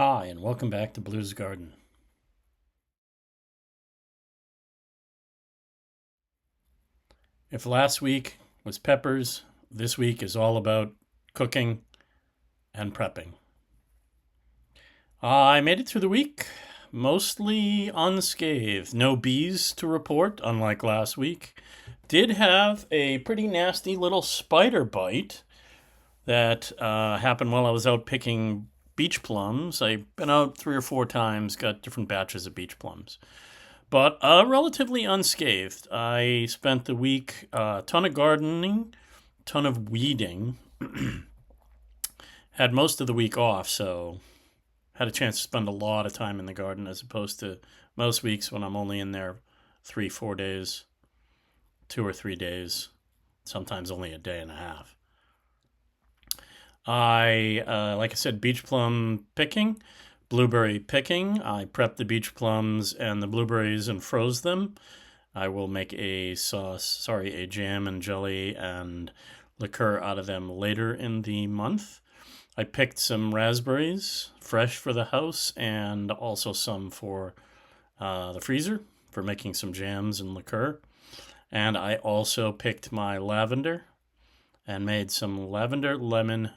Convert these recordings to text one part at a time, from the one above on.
Hi, and welcome back to Blue's Garden. If last week was peppers, this week is all about cooking and prepping. I made it through the week, mostly unscathed. No bees to report, unlike last week. Did have a pretty nasty little spider bite that happened while I was out picking beach plums. I've been out 3 or 4 times, got different batches of beach plums. But relatively unscathed. I spent the week a ton of gardening, ton of weeding. Had most of the week off, so had a chance to spend a lot of time in the garden as opposed to most weeks when I'm only in there 3, 4 days, 2 or 3 days, sometimes only a day and a half. Like I said, beach plum picking, blueberry picking. I prepped the beach plums and the blueberries and froze them. I will make a jam and jelly and liqueur out of them later in the month. I picked some raspberries, fresh for the house, and also some for the freezer for making some jams and liqueur. And I also picked my lavender and made some lavender lemon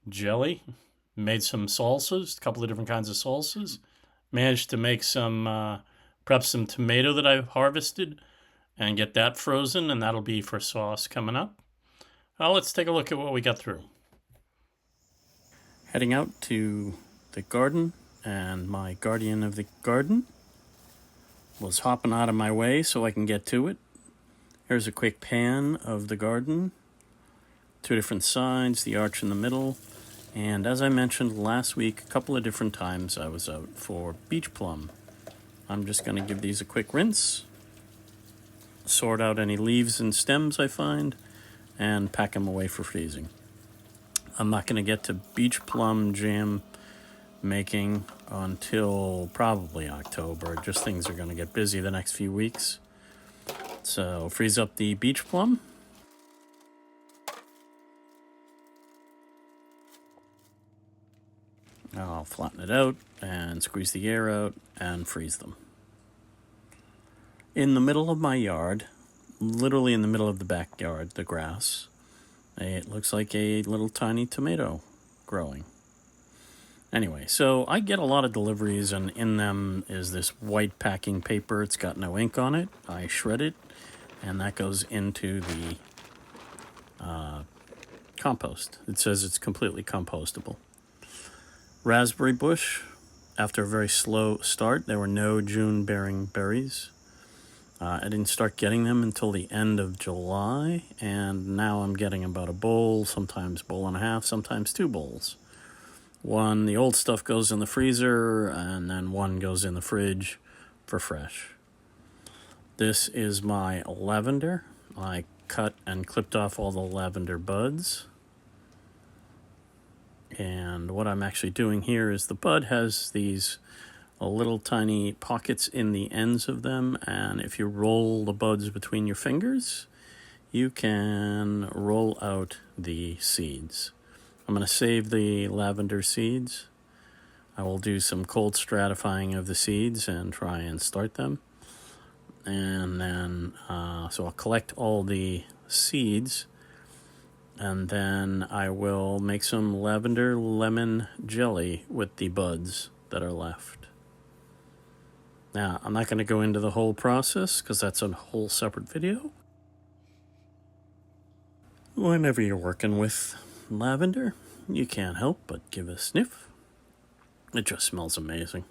jelly. Made some salsas, a couple of different kinds of salsas. Managed to make prep some tomato that I've harvested and get that frozen, and that'll be for sauce coming up. Well, let's take a look at what we got through. Heading out to the garden, and my guardian of the garden was hopping out of my way so I can get to it. Here's a quick pan of the garden. 2 different sides, the arch in the middle. And as I mentioned last week, a couple of different times I was out for beach plum. I'm just going to give these a quick rinse, sort out any leaves and stems I find, and pack them away for freezing. I'm not going to get to beach plum jam making until probably October. Just things are going to get busy the next few weeks. So freeze up the beach plum. I'll flatten it out and squeeze the air out and freeze them. In the middle of my yard, literally in the middle of the backyard, the grass, it looks like a little tiny tomato growing. Anyway, so I get a lot of deliveries, and in them is this white packing paper. It's got no ink on it. I shred it, and that goes into the compost. It says it's completely compostable. Raspberry bush, after a very slow start, there were no June-bearing berries. I didn't start getting them until the end of July, and now I'm getting about a bowl, sometimes bowl and a half, sometimes 2 bowls. One, the old stuff goes in the freezer, and then one goes in the fridge for fresh. This is my lavender. I cut and clipped off all the lavender buds. And what I'm actually doing here is the bud has these little tiny pockets in the ends of them, and if you roll the buds between your fingers, you can roll out the seeds. I'm going to save the lavender seeds. I will do some cold stratifying of the seeds and try and start them. And then, so I'll collect all the seeds, and then I will make some lavender lemon jelly with the buds that are left. Now, I'm not going to go into the whole process because that's a whole separate video. Whenever you're working with lavender, you can't help but give a sniff. It just smells amazing.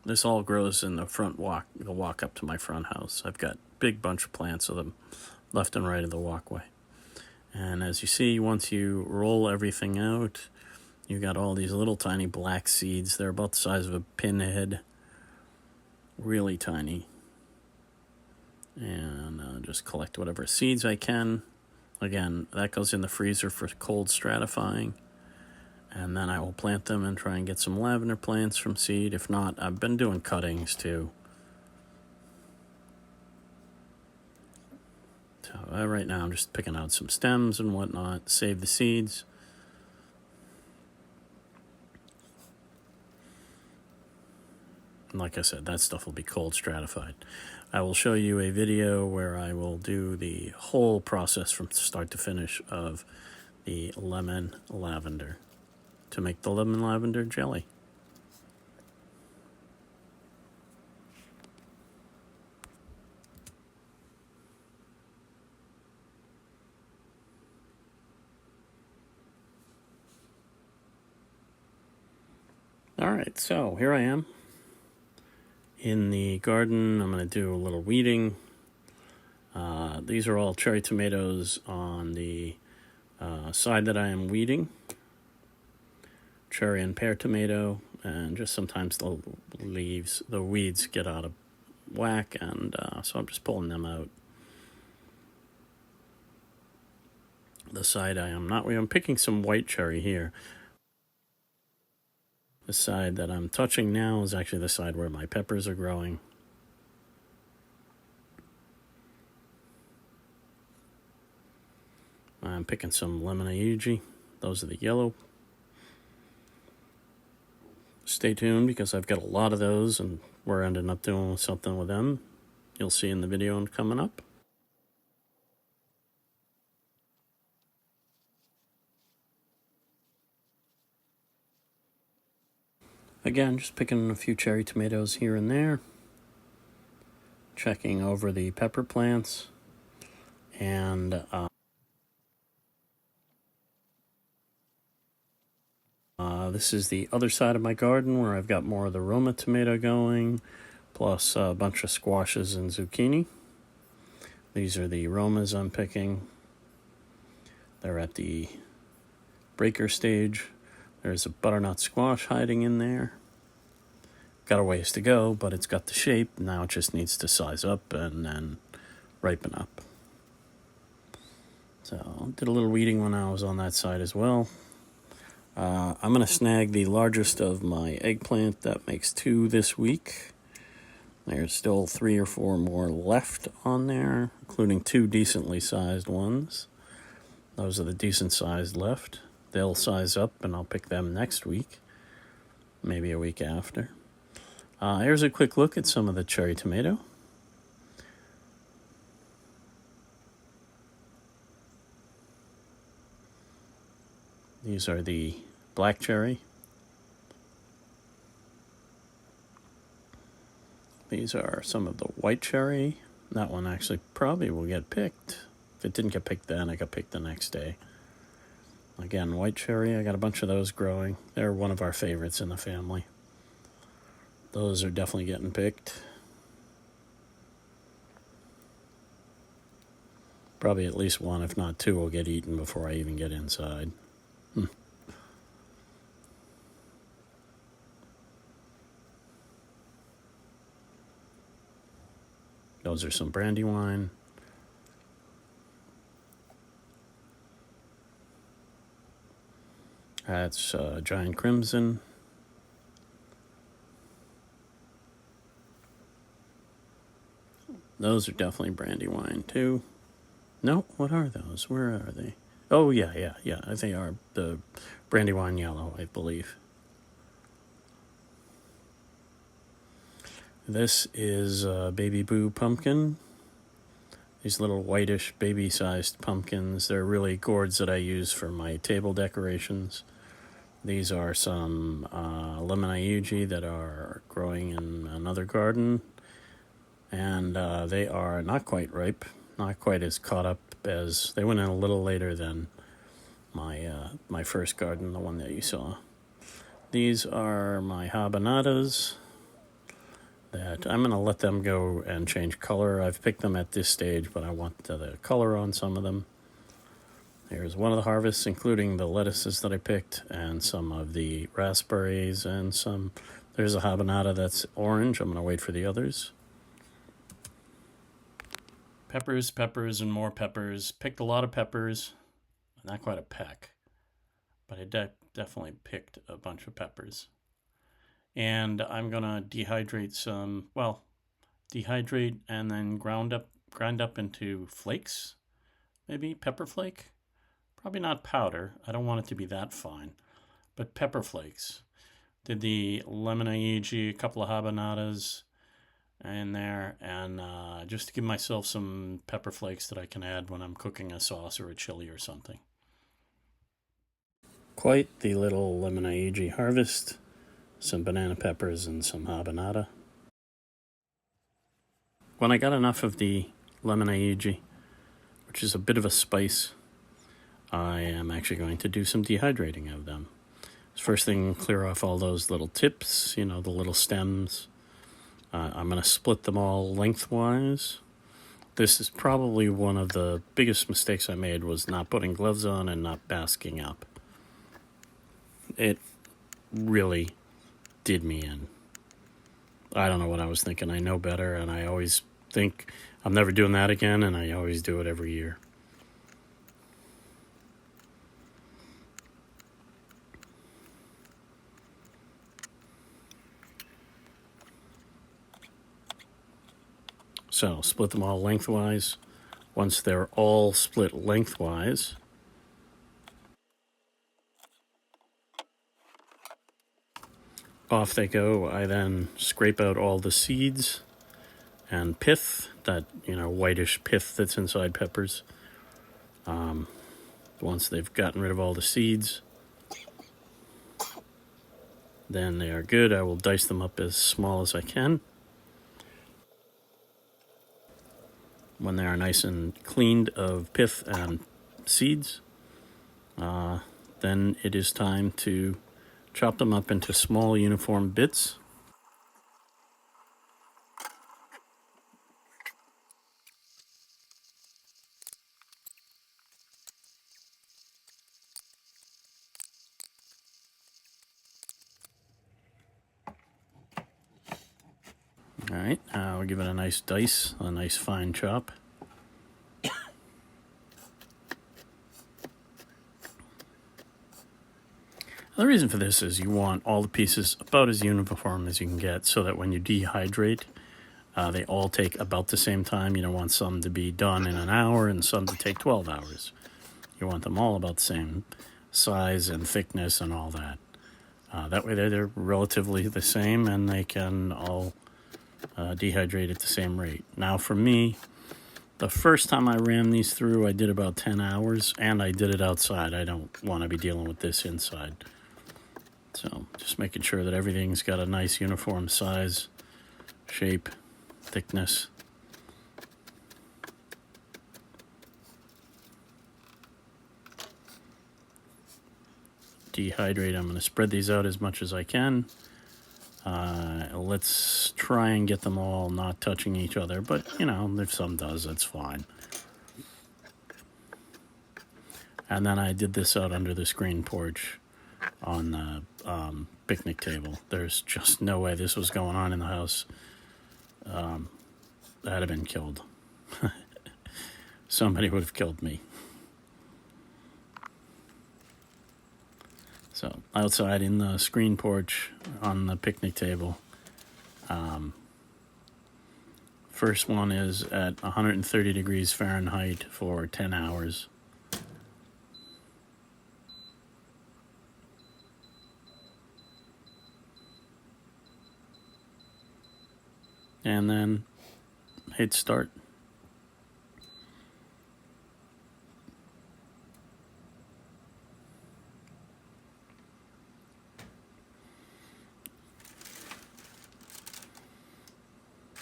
This all grows in the walk up to my front house. I've got a big bunch of plants of them left and right of the walkway. And as you see, once you roll everything out, you got all these little tiny black seeds. They're about the size of a pinhead. Really tiny. And just collect whatever seeds I can. Again, that goes in the freezer for cold stratifying. And then I will plant them and try and get some lavender plants from seed. If not, I've been doing cuttings too. So right now I'm just picking out some stems and whatnot, save the seeds. like I said, that stuff will be cold stratified. I will show you a video where I will do the whole process from start to finish of the lemon lavender to make the lemon lavender jelly. Alright, so here I am in the garden. I'm going to do a little weeding. These are all cherry tomatoes on the side that I am weeding. Cherry and pear tomato, and just sometimes the leaves, the weeds get out of whack, and so I'm just pulling them out. The side I'm picking some white cherry here. The side that I'm touching now is actually the side where my peppers are growing. I'm picking some lemon ayuji. Those are the yellow. Stay tuned because I've got a lot of those and we're ending up doing something with them. You'll see in the video coming up. Again, just picking a few cherry tomatoes here and there. Checking over the pepper plants. And this is the other side of my garden where I've got more of the Roma tomato going, plus a bunch of squashes and zucchini. These are the Romas I'm picking. They're at the breaker stage. There's a butternut squash hiding in there. Got a ways to go, but it's got the shape. Now it just needs to size up and then ripen up. So did a little weeding when I was on that side as well. I'm going to snag the largest of my eggplant. That makes 2 this week. There's still 3 or 4 more left on there, including 2 decently sized ones. Those are the decent sized left. They'll size up and I'll pick them next week, maybe a week after. Here's a quick look at some of the cherry tomato. These are the black cherry. These are some of the white cherry. That one actually probably will get picked. If it didn't get picked then, it got picked the next day. Again, white cherry, I got a bunch of those growing. They're one of our favorites in the family. Those are definitely getting picked. Probably at least 1, if not 2, will get eaten before I even get inside. Those are some brandywine. That's giant crimson. Those are definitely brandywine too. No, what are those? Where are they? Oh, yeah. They are the brandywine yellow, I believe. This is Baby Boo pumpkin. These little whitish baby-sized pumpkins. They're really gourds that I use for my table decorations. These are some lemon ayuji that are growing in another garden. And they are not quite ripe, not quite as caught up as... They went in a little later than my first garden, the one that you saw. These are my habanadas that I'm going to let them go and change color. I've picked them at this stage, but I want the color on some of them. Here's one of the harvests, including the lettuces that I picked and some of the raspberries and some... There's a habanada that's orange. I'm going to wait for the others. Peppers, and more peppers. Picked a lot of peppers. Not quite a peck, but I definitely picked a bunch of peppers. And I'm going to dehydrate some, dehydrate and then grind up into flakes, maybe pepper flake. Probably not powder. I don't want it to be that fine, but pepper flakes. Did the lemon aegis, a couple of habanadas in there, and just to give myself some pepper flakes that I can add when I'm cooking a sauce or a chili or something. Quite the little lemon aegis harvest. Some banana peppers and some habanada. When I got enough of the lemon aegis, which is a bit of a spice, I am actually going to do some dehydrating of them. First thing, clear off all those little tips, the little stems. I'm going to split them all lengthwise. This is probably one of the biggest mistakes I made, was not putting gloves on and not basking up. It really did me in. I don't know what I was thinking. I know better, and I always think I'm never doing that again, and I always do it every year. So split them all lengthwise. Once they're all split lengthwise, off they go. I then scrape out all the seeds and pith, that whitish pith that's inside peppers. Once they've gotten rid of all the seeds, then they are good. I will dice them up as small as I can. When they are nice and cleaned of pith and seeds, then it is time to chop them up into small uniform bits. All right, I'll give it a nice dice, a nice fine chop. The reason for this is you want all the pieces about as uniform as you can get, so that when you dehydrate, they all take about the same time. You don't want some to be done in an hour and some to take 12 hours. You want them all about the same size and thickness and all that. That way they're relatively the same, and they can all dehydrate at the same rate. Now for me, the first time I ran these through, I did about 10 hours, and I did it outside. I don't want to be dealing with this inside. So just making sure that everything's got a nice uniform size, shape, thickness. Dehydrate. I'm going to spread these out as much as I can. Let's try and get them all not touching each other, but if some does, that's fine. And then I did this out under the screen porch on the picnic table. There's just no way this was going on in the house. I'd have been killed. Somebody would have killed me. So outside in the screen porch on the picnic table, first one is at 130 degrees Fahrenheit for 10 hours. And then hit start.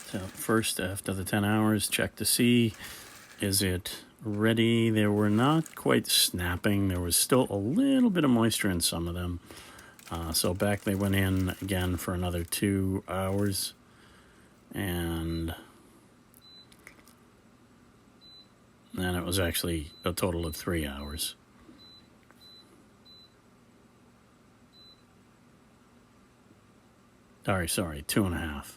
So first, after the 10 hours, check to see, is it ready? They were not quite snapping. There was still a little bit of moisture in some of them. So back they went in again for another 2 hours. And then it was actually a total of 3 hours. Sorry, 2.5.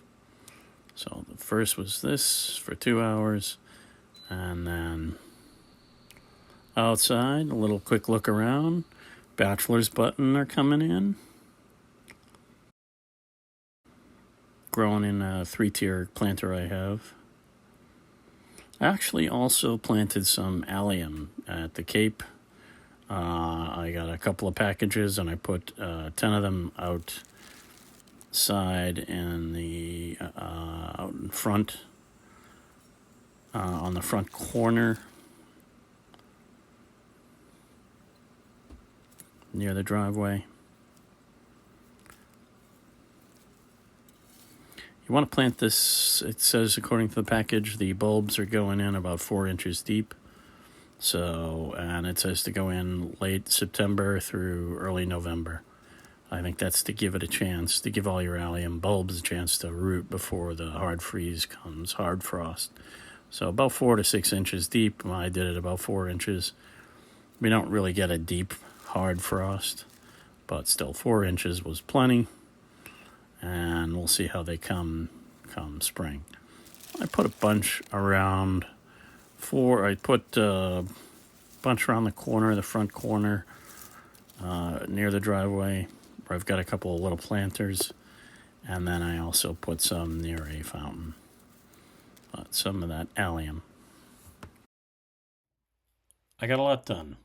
So the first was this for 2 hours, and then outside, a little quick look around. Bachelor's button are coming in. Growing in a 3-tier planter I have. I actually also planted some Allium at the Cape. I got a couple of packages, and I put 10 of them out side and the out in front, on the front corner near the driveway. You want to plant this, it says according to the package, the bulbs are going in about 4 inches deep. So, and it says to go in late September through early November. I think that's to give it a chance, to give all your allium bulbs a chance to root before the hard freeze comes, hard frost. So about 4 to 6 inches deep. I did it about 4 inches. We don't really get a deep hard frost, but still 4 inches was plenty. And we'll see how they come spring. I put a bunch around I put a bunch around the corner, the front corner, near the driveway, where I've got a couple of little planters. And then I also put some near a fountain. Some of that allium. I got a lot done.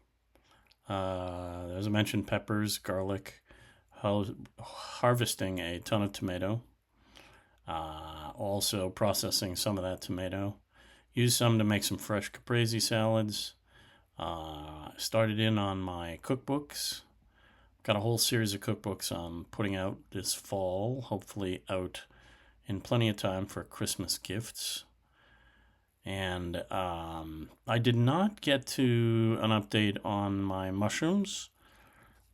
As I mentioned, peppers, garlic, harvesting a ton of tomato. Also processing some of that tomato. Used some to make some fresh caprese salads. Started in on my cookbooks. Got a whole series of cookbooks I'm putting out this fall, hopefully out in plenty of time for Christmas gifts. And I did not get to an update on my mushrooms.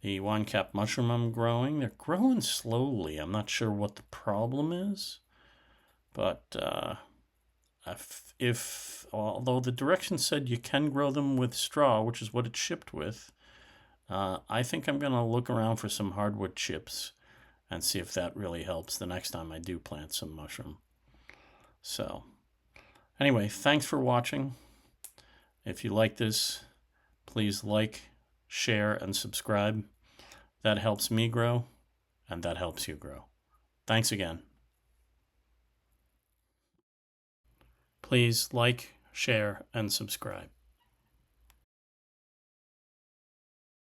The wine cap mushroom I'm growing, they're growing slowly. I'm not sure what the problem is, but although the directions said you can grow them with straw, which is what it's shipped with, I think I'm going to look around for some hardwood chips and see if that really helps the next time I do plant some mushroom. So, anyway, thanks for watching. If you like this, please like, share, and subscribe. That helps me grow, and that helps you grow. Thanks again. Please like, share, and subscribe.